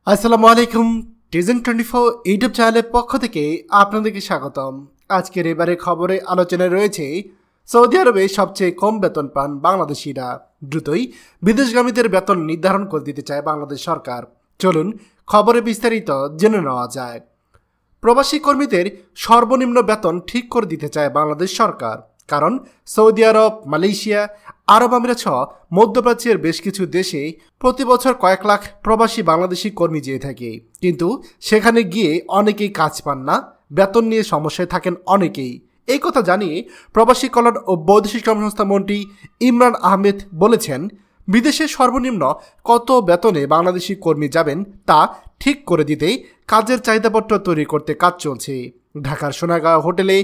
আসসালামু আলাইকুম। টিজেন 24 ইউটিউব চ্যানেলের পক্ষ থেকে আপনাদেরকে স্বাগতম। আজকের এবারে খবরে আলোচনায় রয়েছে সৌদি আরবে সবচেয়ে কম বেতন পান বাংলাদেশিরা। দ্রুতই বিদেশগামীদের বেতন নির্ধারণ করে দিতে চায় বাংলাদেশ সরকার। চলুন খবরে বিস্তারিত জেনে নেওয়া যায়। প্রবাসী কর্মীদের সর্বনিম্ন বেতন ঠিক করে দিতে চায় বাংলাদেশ সরকার। কারণ সৌদি আরব, মালয়েশিয়া, আরব আমিরাত সহ মধ্যপ্রাচ্যের বেশ কিছু দেশে প্রতি বছর কয়েক লাখ প্রবাসী বাংলাদেশি কর্মী যেয়ে থাকে, কিন্তু সেখানে গিয়ে অনেকেই কাজ পান না, বেতন নিয়ে সমস্যায় থাকেন অনেকেই। এই কথা জানিয়ে প্রবাসী কল্যাণ ও বৈদেশিক কর্মসংস্থা মন্ত্রী ইমরান আহমেদ বলেছেন, বিদেশে সর্বনিম্ন কত বেতনে বাংলাদেশি কর্মী যাবেন তা ঠিক করে দিতেই কাজের চাহিদাপত্র তৈরি করতে কাজ চলছে। ঢাকার সোনাগাঁও হোটেলে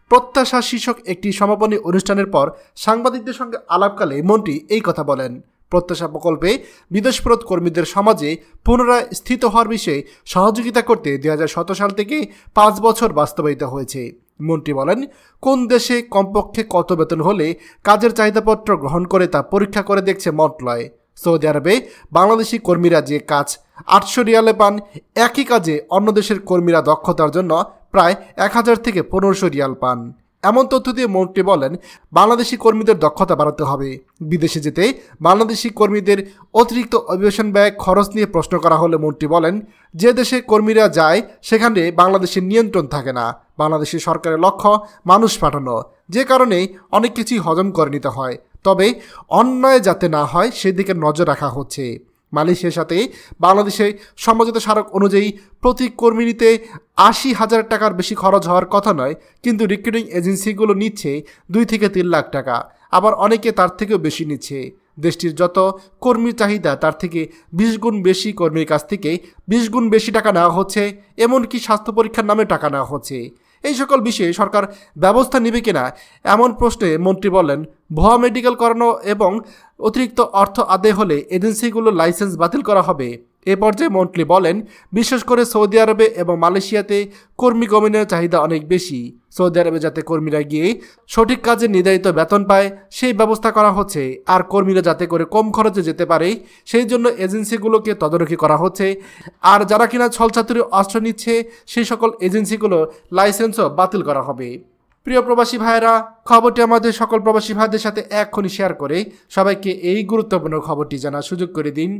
প্রত্যাশা শীর্ষক একটি সমাপনী অনুষ্ঠানের পর সাংবাদিকদের সঙ্গে আলাপকালে মন্ত্রী এই কথা বলেন। প্রত্যাশা প্রকল্পে বিদেশফেরত কর্মীদের সমাজে পুনরায় স্থিত হওয়ার বিষয়ে সহযোগিতা করতে 2017 সাল থেকে 5 বছর বাস্তবায়িত হয়েছে। মন্ত্রী বলেন, কোন দেশে কমপক্ষে কত বেতন হলে কাজের চাহিদাপত্র গ্রহণ করে তা পরীক্ষা করে দেখছে মন্ত্রণালয়। সৌদি আরবে বাংলাদেশি কর্মীরা যে কাজ 800 রিয়ালে পান, একই কাজে অন্য দেশের কর্মীরা দক্ষতার জন্য প্রায় 1000 থেকে 1500 রিয়াল পান। এমন তথ্য দিয়ে মন্ত্রী বলেন, বাংলাদেশি কর্মীদের দক্ষতা বাড়াতে হবে। বিদেশে যেতে বাংলাদেশি কর্মীদের অতিরিক্ত অভিবাসন ব্যয় খরচ নিয়ে প্রশ্ন করা হলে মন্ত্রী বলেন, যে দেশে কর্মীরা যায় সেখানে বাংলাদেশের নিয়ন্ত্রণ থাকে না। বাংলাদেশের সরকারের লক্ষ্য মানুষ পাঠানো, যে কারণে অনেক কিছুই হজম করে নিতে হয়। তবে অন্যায় যাতে না হয় সেদিকে নজর রাখা হচ্ছে। মালয়েশিয়ার সাথে বাংলাদেশে সমঝোতা স্মারক অনুযায়ী প্রতি কর্মী নিতে 80,000 টাকার বেশি খরচ হওয়ার কথা নয়, কিন্তু রিক্রুটিং এজেন্সিগুলো নিচ্ছে 2 থেকে 3 লাখ টাকা, আবার অনেকে তার থেকেও বেশি নিচ্ছে। দেশটির যত কর্মীর চাহিদা তার থেকে 20 গুণ বেশি কর্মীর কাছ থেকে 20 গুণ বেশি টাকা নেওয়া হচ্ছে, এমনকি স্বাস্থ্য পরীক্ষার নামে টাকা নেওয়া হচ্ছে। এই সকল বিষয়ে সরকার ব্যবস্থা নেবে কিনা এমন প্রশ্নে মন্ত্রী বলেন, ভুয়া মেডিকেল করানো এবং অতিরিক্ত অর্থ আদায় হলে এজেন্সিগুলোর লাইসেন্স বাতিল করা হবে। এ পর্যায়ে মন্ত্রী বলেন, বিশেষ করে সৌদি আরবে এবং মালয়েশিয়াতে কর্মী গমনের চাহিদা অনেক বেশি। সৌদি আরবে যাতে কর্মীরা গিয়ে সঠিক কাজে নির্ধারিত বেতন পায় সেই ব্যবস্থা করা হচ্ছে, আর কর্মীরা যাতে করে কম খরচে যেতে পারে সেই জন্য এজেন্সিগুলোকে তদারকি করা হচ্ছে। আর যারা কিনা ছলচাতুরি অস্ত্র নিচ্ছে সেই সকল এজেন্সিগুলো লাইসেন্সও বাতিল করা হবে। প্রিয় প্রবাসী ভাইয়েরা, খবরটি আমাদের সকল প্রবাসী ভাইদের সাথে এক্ষুনি শেয়ার করে সবাইকে এই গুরুত্বপূর্ণ খবরটি জানার সুযোগ করে দিন।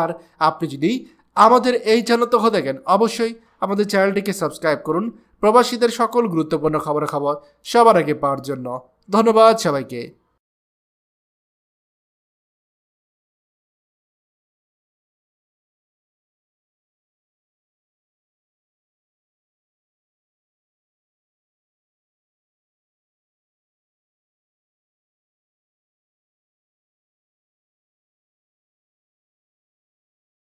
আর আপনি যদি আমাদের এই চ্যানেল তো হয়ে থাকেন, অবশ্যই আমাদের চ্যানেলটিকে সাবস্ক্রাইব করুন প্রবাসীদের সকল গুরুত্বপূর্ণ খবর সবার আগে পাওয়ার জন্য। ধন্যবাদ সবাইকে।